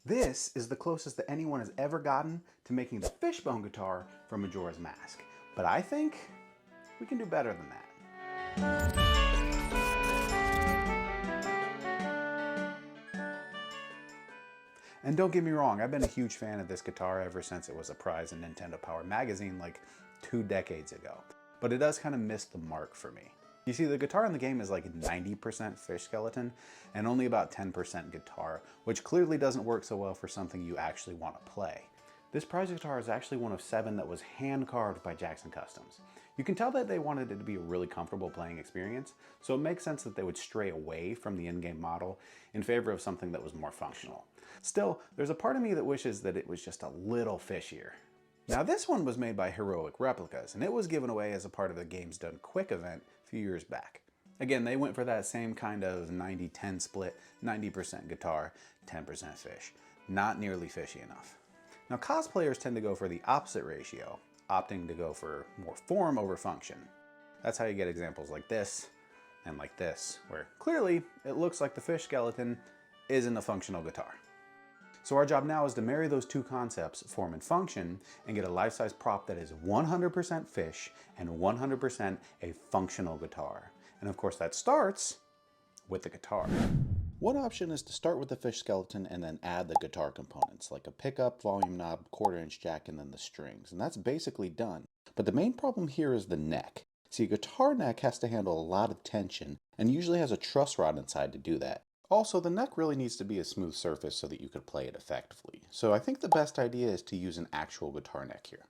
This is the closest that anyone has ever gotten to making the Fishbone guitar from Majora's Mask. But I think we can do better than that. And don't get me wrong, I've been a huge fan of this guitar ever since it was a prize in Nintendo Power magazine like 2 decades ago. But it does kind of miss the mark for me. You see, the guitar in the game is like 90% fish skeleton and only about 10% guitar, which clearly doesn't work so well for something you actually want to play. This prize guitar is actually one of 7 that was hand carved by Jackson Customs. You can tell that they wanted it to be a really comfortable playing experience, so it makes sense that they would stray away from the in-game model in favor of something that was more functional. Still, there's a part of me that wishes that it was just a little fishier. Now this one was made by Heroic Replicas, and it was given away as a part of the Games Done Quick event a few years back. Again, they went for that same kind of 90-10 split, 90% guitar, 10% fish. Not nearly fishy enough. Now cosplayers tend to go for the opposite ratio, opting to go for more form over function. That's how you get examples like this and like this, where clearly it looks like the fish skeleton isn't a functional guitar. So our job now is to marry those two concepts, form and function, and get a life-size prop that is 100% fish and 100% a functional guitar. And of course that starts with the guitar. One option is to start with the fish skeleton and then add the guitar components, like a pickup, volume knob, 1/4-inch jack, and then the strings. And that's basically done. But the main problem here is the neck. See, a guitar neck has to handle a lot of tension and usually has a truss rod inside to do that. Also, the neck really needs to be a smooth surface so that you could play it effectively. So I think the best idea is to use an actual guitar neck here.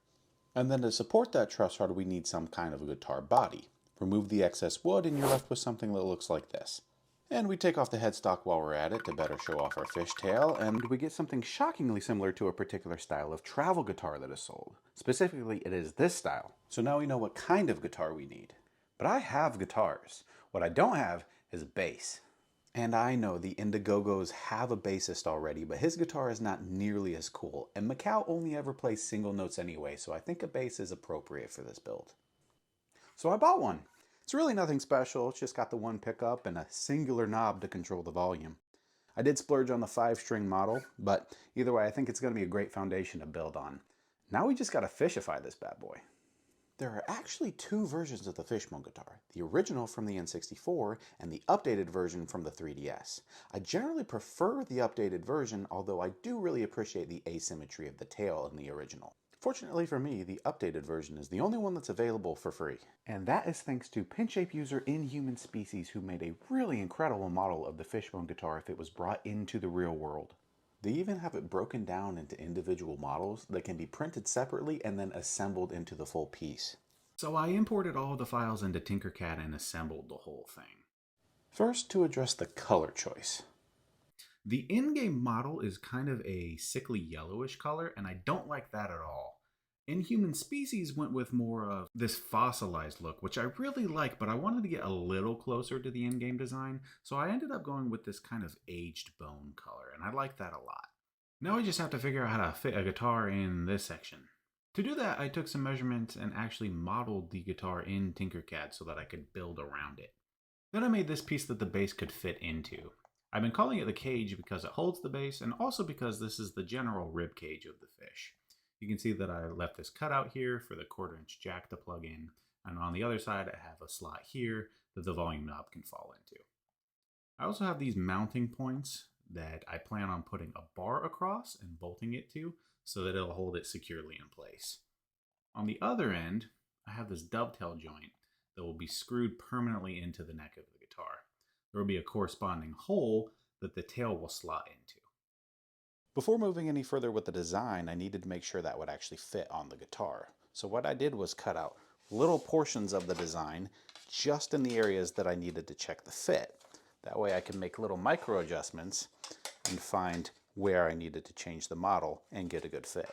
And then to support that truss rod, we need some kind of a guitar body. Remove the excess wood and you're left with something that looks like this. And we take off the headstock while we're at it to better show off our fishtail, and we get something shockingly similar to a particular style of travel guitar that is sold. Specifically, it is this style. So now we know what kind of guitar we need. But I have guitars. What I don't have is a bass. And I know the Indiegogos have a bassist already, but his guitar is not nearly as cool, and Mikau only ever plays single notes anyway, so I think a bass is appropriate for this build. So I bought one. It's really nothing special, it's just got the one pickup and a singular knob to control the volume. I did splurge on the 5-string model, but either way I think it's going to be a great foundation to build on. Now we just got to fishify this bad boy. There are actually 2 versions of the Fishbone guitar, the original from the N64 and the updated version from the 3DS. I generally prefer the updated version, although I do really appreciate the asymmetry of the tail in the original. Fortunately for me, the updated version is the only one that's available for free. And that is thanks to Pinshape user Inhuman Species, who made a really incredible model of the Fishbone guitar if it was brought into the real world. They even have it broken down into individual models that can be printed separately and then assembled into the full piece. So I imported all of the files into Tinkercad and assembled the whole thing. First, to address the color choice. The in-game model is kind of a sickly yellowish color, and I don't like that at all. Inhuman Species went with more of this fossilized look, which I really like, but I wanted to get a little closer to the in-game design, so I ended up going with this kind of aged bone color, and I like that a lot. Now I just have to figure out how to fit a guitar in this section. To do that, I took some measurements and actually modeled the guitar in Tinkercad so that I could build around it. Then I made this piece that the bass could fit into. I've been calling it the cage because it holds the bass, and also because this is the general rib cage of the fish. You can see that I left this cutout here for the 1/4-inch jack to plug in, and on the other side I have a slot here that the volume knob can fall into. I also have these mounting points that I plan on putting a bar across and bolting it to so that it'll hold it securely in place. On the other end, I have this dovetail joint that will be screwed permanently into the neck of the guitar. There will be a corresponding hole that the tail will slot into. Before moving any further with the design, I needed to make sure that would actually fit on the guitar. So what I did was cut out little portions of the design just in the areas that I needed to check the fit. That way I can make little micro adjustments and find where I needed to change the model and get a good fit.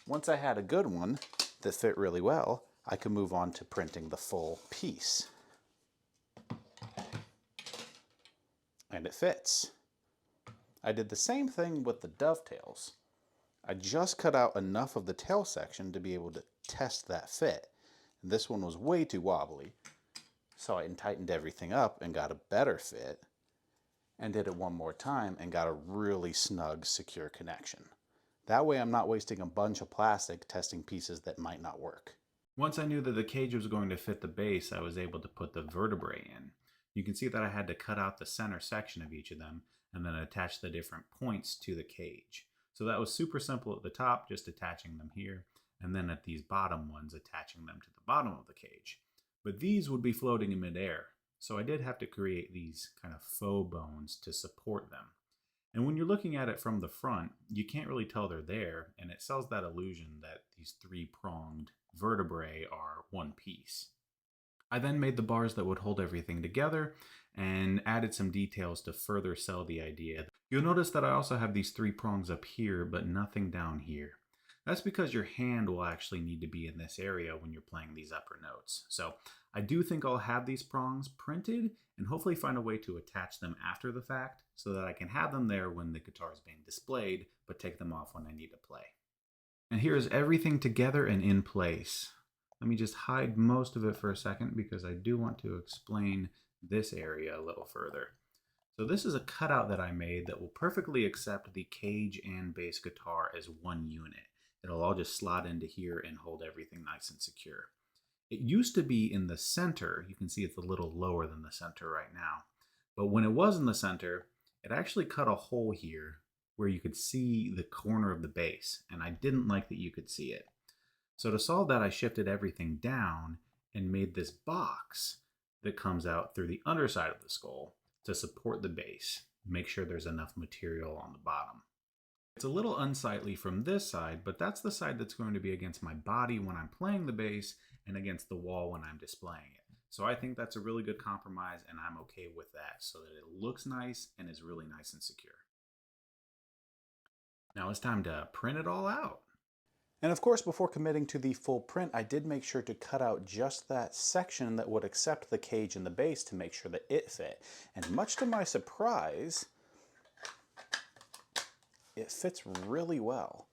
Once I had a good one that fit really well, I could move on to printing the full piece. And it fits. I did the same thing with the dovetails. I just cut out enough of the tail section to be able to test that fit. And this one was way too wobbly, so I tightened everything up and got a better fit. and did it one more time and got a really snug, secure connection. That way I'm not wasting a bunch of plastic testing pieces that might not work. Once I knew that the cage was going to fit the base, I was able to put the vertebrae in. You can see that I had to cut out the center section of each of them and then attach the different points to the cage. So that was super simple at the top, just attaching them here, and then at these bottom ones, attaching them to the bottom of the cage. But these would be floating in midair, so I did have to create these kind of faux bones to support them. And when you're looking at it from the front, you can't really tell they're there, and it sells that illusion that these three-pronged vertebrae are one piece. I then made the bars that would hold everything together and added some details to further sell the idea. You'll notice that I also have these three prongs up here, but nothing down here. That's because your hand will actually need to be in this area when you're playing these upper notes. So I do think I'll have these prongs printed and hopefully find a way to attach them after the fact so that I can have them there when the guitar is being displayed, but take them off when I need to play. And here's everything together and in place. Let me just hide most of it for a second because I do want to explain this area a little further. So this is a cutout that I made that will perfectly accept the cage and bass guitar as one unit. It'll all just slot into here and hold everything nice and secure. It used to be in the center. You can see it's a little lower than the center right now. But when it was in the center, it actually cut a hole here where you could see the corner of the bass, and I didn't like that you could see it. So to solve that, I shifted everything down and made this box that comes out through the underside of the skull to support the bass. Make sure there's enough material on the bottom. It's a little unsightly from this side, but that's the side that's going to be against my body when I'm playing the bass and against the wall when I'm displaying it. So I think that's a really good compromise, and I'm okay with that so that it looks nice and is really nice and secure. Now it's time to print it all out. And of course, before committing to the full print, I did make sure to cut out just that section that would accept the cage and the bass to make sure that it fit. And much to my surprise, it fits really well,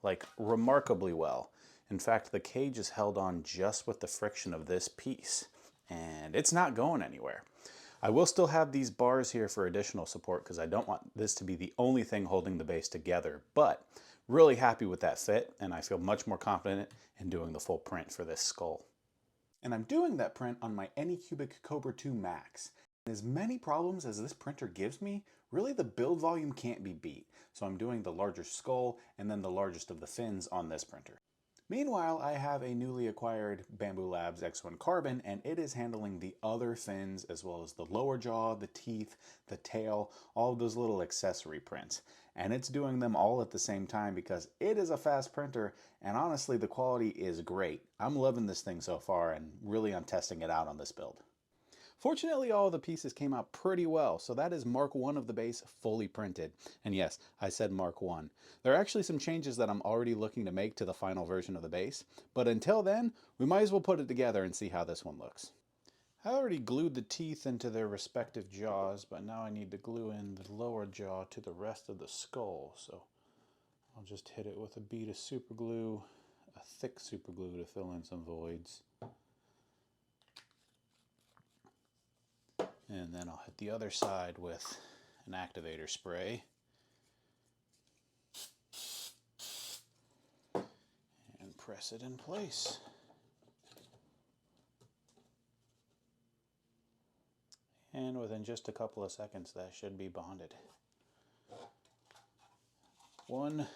like remarkably well. In fact, the cage is held on just with the friction of this piece, and it's not going anywhere. I will still have these bars here for additional support because I don't want this to be the only thing holding the bass together, but really happy with that fit, and I feel much more confident in doing the full print for this skull. And I'm doing that print on my Anycubic Cobra 2 Max. And as many problems as this printer gives me, really the build volume can't be beat. So I'm doing the larger skull and then the largest of the fins on this printer. Meanwhile, I have a newly acquired Bambu Labs X1 Carbon, and it is handling the other fins as well as the lower jaw, the teeth, the tail, all of those little accessory prints. And it's doing them all at the same time because it is a fast printer, and honestly the quality is great. I'm loving this thing so far, and really I'm testing it out on this build. Fortunately, all of the pieces came out pretty well, so that is Mark 1 of the bass fully printed. And yes, I said Mark 1. There are actually some changes that I'm already looking to make to the final version of the bass, but until then, we might as well put it together and see how this one looks. I already glued the teeth into their respective jaws, but now I need to glue in the lower jaw to the rest of the skull, so I'll just hit it with a bead of super glue, a thick super glue to fill in some voids. And then I'll hit the other side with an activator spray. And press it in place. And within just a couple of seconds, that should be bonded. One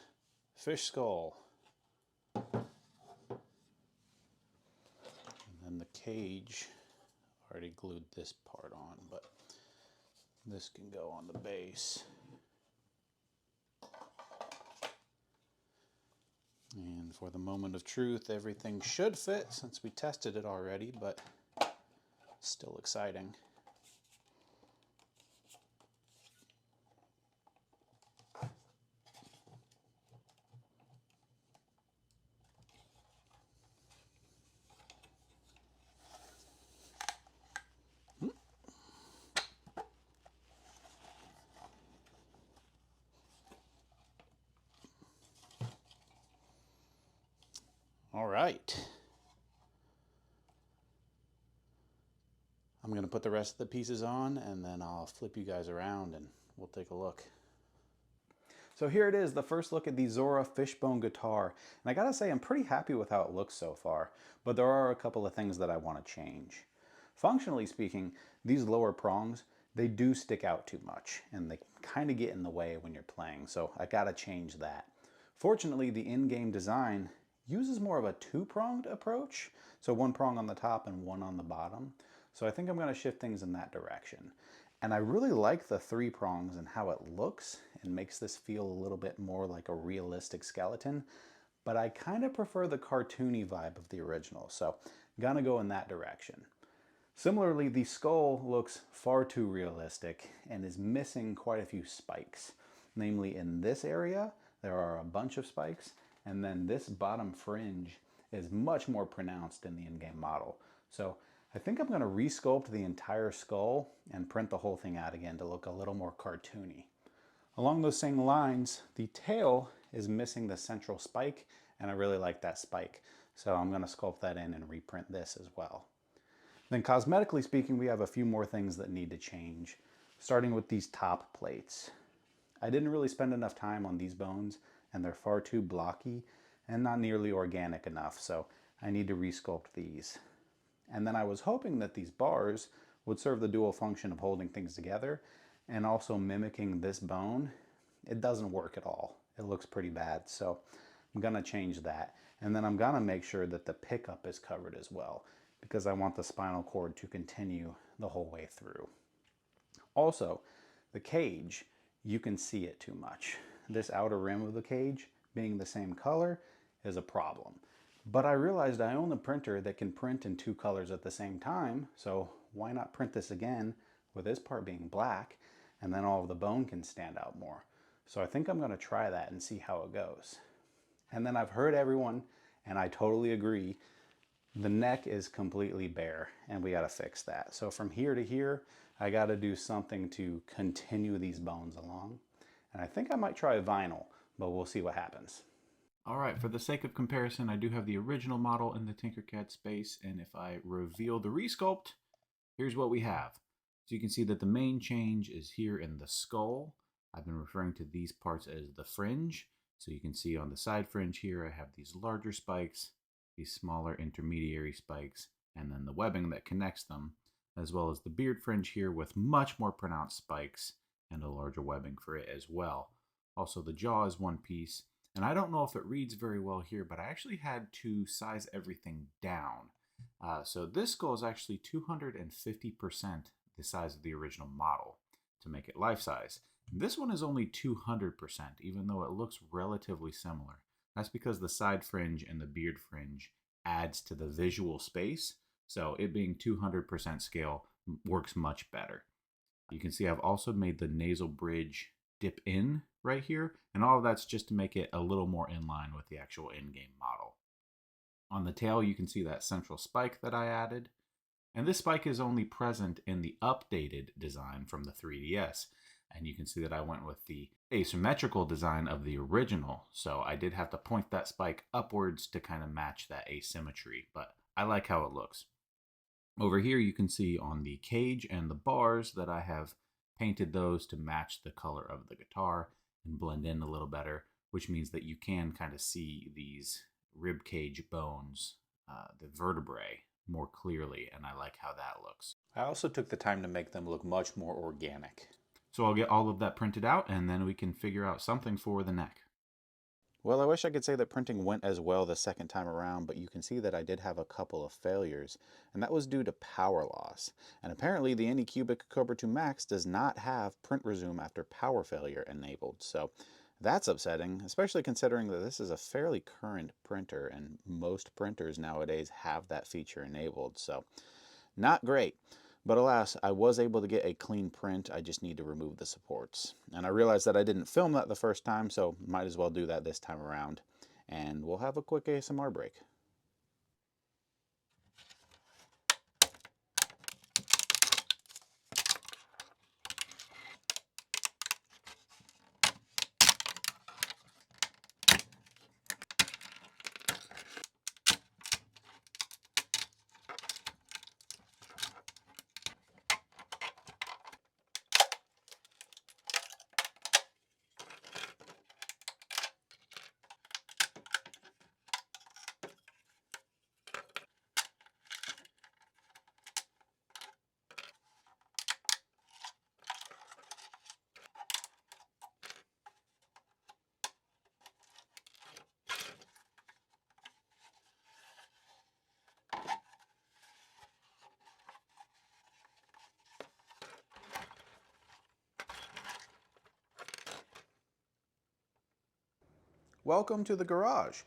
fish skull. And then the cage. Already glued this part on, but this can go on the base. And for the moment of truth, everything should fit since we tested it already, but still exciting. All right. I'm going to put the rest of the pieces on, and then I'll flip you guys around and we'll take a look. So here it is, the first look at the Zora Fishbone guitar. And I gotta say, I'm pretty happy with how it looks so far, but there are a couple of things that I want to change. Functionally speaking, these lower prongs, they do stick out too much, and they kind of get in the way when you're playing, so I gotta change that. Fortunately, the in-game design uses more of a two-pronged approach, so one prong on the top and one on the bottom. So I think I'm gonna shift things in that direction. And I really like the three prongs and how it looks and makes this feel a little bit more like a realistic skeleton, but I kind of prefer the cartoony vibe of the original, so I'm gonna go in that direction. Similarly, the skull looks far too realistic and is missing quite a few spikes. Namely, in this area, there are a bunch of spikes, and then this bottom fringe is much more pronounced in the in-game model. So I think I'm going to resculpt the entire skull and print the whole thing out again to look a little more cartoony. Along those same lines, the tail is missing the central spike, and I really like that spike. So I'm going to sculpt that in and reprint this as well. Then cosmetically speaking, we have a few more things that need to change, starting with these top plates. I didn't really spend enough time on these bones, and they're far too blocky and not nearly organic enough, so I need to resculpt these. And then I was hoping that these bars would serve the dual function of holding things together and also mimicking this bone. It doesn't work at all. It looks pretty bad, so I'm gonna change that. And then I'm gonna make sure that the pickup is covered as well, because I want the spinal cord to continue the whole way through. Also, the cage, you can see it too much. This outer rim of the cage being the same color is a problem. But I realized I own a printer that can print in two colors at the same time, so why not print this again with this part being black, and then all of the bone can stand out more. So I think I'm gonna try that and see how it goes. And then I've heard everyone, and I totally agree, the neck is completely bare, and we gotta fix that. So from here to here, I gotta do something to continue these bones along. And I think I might try vinyl, but we'll see what happens. All right, for the sake of comparison, I do have the original model in the Tinkercad space, and if I reveal the resculpt, here's what we have. So you can see that the main change is here in the skull. I've been referring to these parts as the fringe. So you can see on the side fringe here, I have these larger spikes, these smaller intermediary spikes, and then the webbing that connects them, as well as the beard fringe here with much more pronounced spikes and a larger webbing for it as well. Also, the jaw is one piece. And I don't know if it reads very well here, but I actually had to size everything down. So this skull is actually 250% the size of the original model to make it life size. And this one is only 200%, even though it looks relatively similar. That's because the side fringe and the beard fringe adds to the visual space. So it being 200% scale works much better. You can see I've also made the nasal bridge dip in right here, and all of that's just to make it a little more in line with the actual in-game model. On the tail, you can see that central spike that I added, and this spike is only present in the updated design from the 3DS, and you can see that I went with the asymmetrical design of the original, so I did have to point that spike upwards to kind of match that asymmetry, but I like how it looks. Over here you can see on the cage and the bars that I have painted those to match the color of the guitar and blend in a little better, which means that you can kind of see these rib cage bones, the vertebrae, more clearly, and I like how that looks. I also took the time to make them look much more organic. So I'll get all of that printed out, and then we can figure out something for the neck. Well, I wish I could say that printing went as well the second time around, but you can see that I did have a couple of failures, and that was due to power loss. And apparently the Anycubic Cobra 2 Max does not have print resume after power failure enabled, so that's upsetting, especially considering that this is a fairly current printer, and most printers nowadays have that feature enabled, so not great. But alas, I was able to get a clean print. I just need to remove the supports. And I realized that I didn't film that the first time, so might as well do that this time around. And we'll have a quick ASMR break. Welcome to the garage.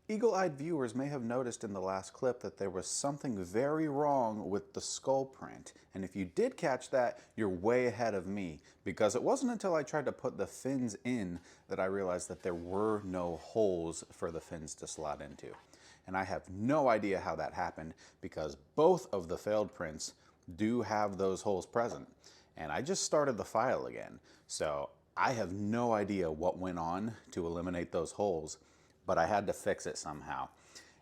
Eagle-eyed viewers may have noticed in the last clip that there was something very wrong with the skull print. And if you did catch that, you're way ahead of me, because it wasn't until I tried to put the fins in that I realized that there were no holes for the fins to slot into. And I have no idea how that happened, because both of the failed prints do have those holes present. And I just started the file again, so I have no idea what went on to eliminate those holes, but I had to fix it somehow.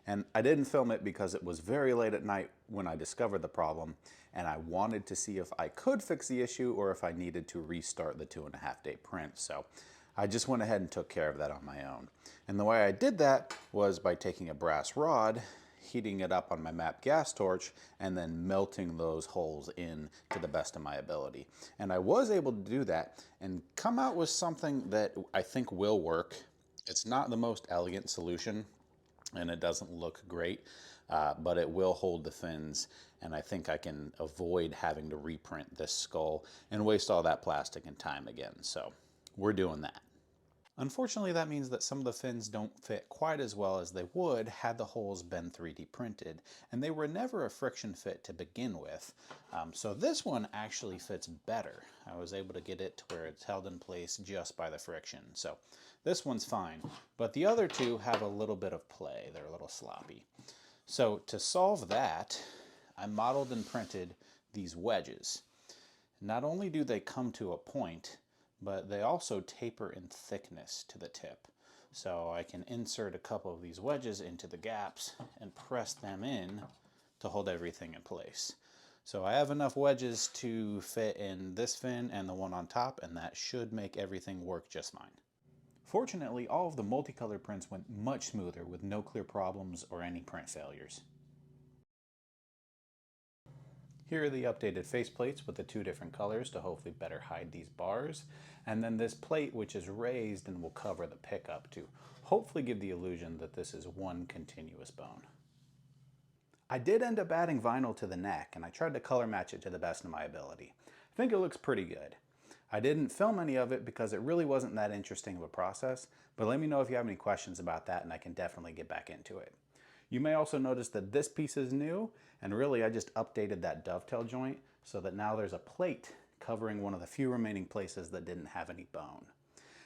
And I didn't film it because it was very late at night when I discovered the problem, and I wanted to see if I could fix the issue or if I needed to restart the 2.5-day print. So I just went ahead and took care of that on my own. And the way I did that was by taking a brass rod, heating it up on my MAP gas torch, and then melting those holes in to the best of my ability. And I was able to do that and come out with something that I think will work. It's not the most elegant solution, and it doesn't look great, but it will hold the fins, and I think I can avoid having to reprint this skull and waste all that plastic and time again. So we're doing that. Unfortunately, that means that some of the fins don't fit quite as well as they would had the holes been 3D printed, and they were never a friction fit to begin with. So this one actually fits better. I was able to get it to where it's held in place just by the friction. So this one's fine, but the other two have a little bit of play. They're a little sloppy. So to solve that, I modeled and printed these wedges. Not only do they come to a point, but they also taper in thickness to the tip. So I can insert a couple of these wedges into the gaps and press them in to hold everything in place. So I have enough wedges to fit in this fin and the one on top, and that should make everything work just fine. Fortunately, all of the multicolor prints went much smoother with no clear problems or any print failures. Here are the updated faceplates with the two different colors to hopefully better hide these bars. And then this plate which is raised and will cover the pickup to hopefully give the illusion that this is one continuous bone. I did end up adding vinyl to the neck, and I tried to color match it to the best of my ability. I think it looks pretty good. I didn't film any of it because it really wasn't that interesting of a process, but let me know if you have any questions about that and I can definitely get back into it. You may also notice that this piece is new, and really I just updated that dovetail joint so that now there's a plate covering one of the few remaining places that didn't have any bone.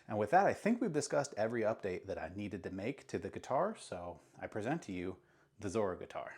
And with that, I think we've discussed every update that I needed to make to the guitar, so I present to you the Zora guitar.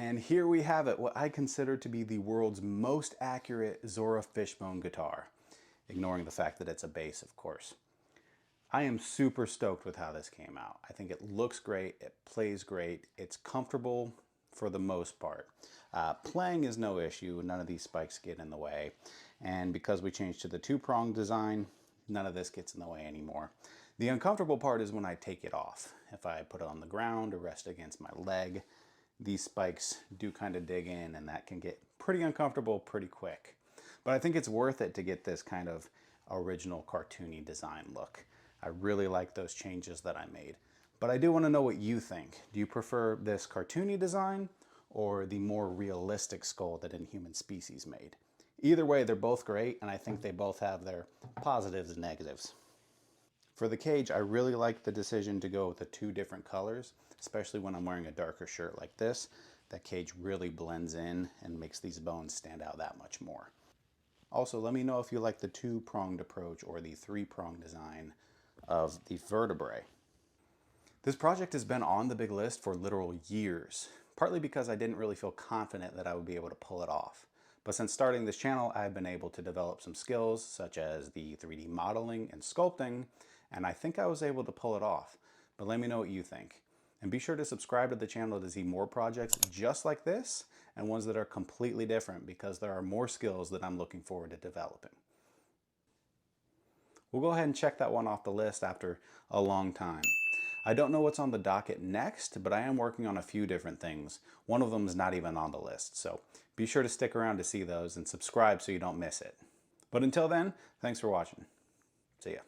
And here we have it, what I consider to be the world's most accurate Zora Fishbone guitar, ignoring the fact that it's a bass, of course. I am super stoked with how this came out. I think it looks great, it plays great, it's comfortable for the most part. Playing is no issue, none of these spikes get in the way. And because we changed to the two-prong design, none of this gets in the way anymore. The uncomfortable part is when I take it off. If I put it on the ground or rest against my leg, these spikes do kind of dig in, and that can get pretty uncomfortable pretty quick. But I think it's worth it to get this kind of original cartoony design look. I really like those changes that I made. But I do want to know what you think. Do you prefer this cartoony design or the more realistic skull that Inhuman Species made? Either way, they're both great, and I think they both have their positives and negatives. For the cage, I really like the decision to go with the two different colors, especially when I'm wearing a darker shirt like this. That cage really blends in and makes these bones stand out that much more. Also, let me know if you like the two-pronged approach or the three-pronged design of the vertebrae. This project has been on the big list for literal years, partly because I didn't really feel confident that I would be able to pull it off. But since starting this channel, I've been able to develop some skills such as the 3D modeling and sculpting, and I think I was able to pull it off. But let me know what you think. And be sure to subscribe to the channel to see more projects just like this and ones that are completely different, because there are more skills that I'm looking forward to developing. We'll go ahead and check that one off the list after a long time. I don't know what's on the docket next, but I am working on a few different things. One of them is not even on the list, so be sure to stick around to see those and subscribe so you don't miss it. But until then, thanks for watching. See ya.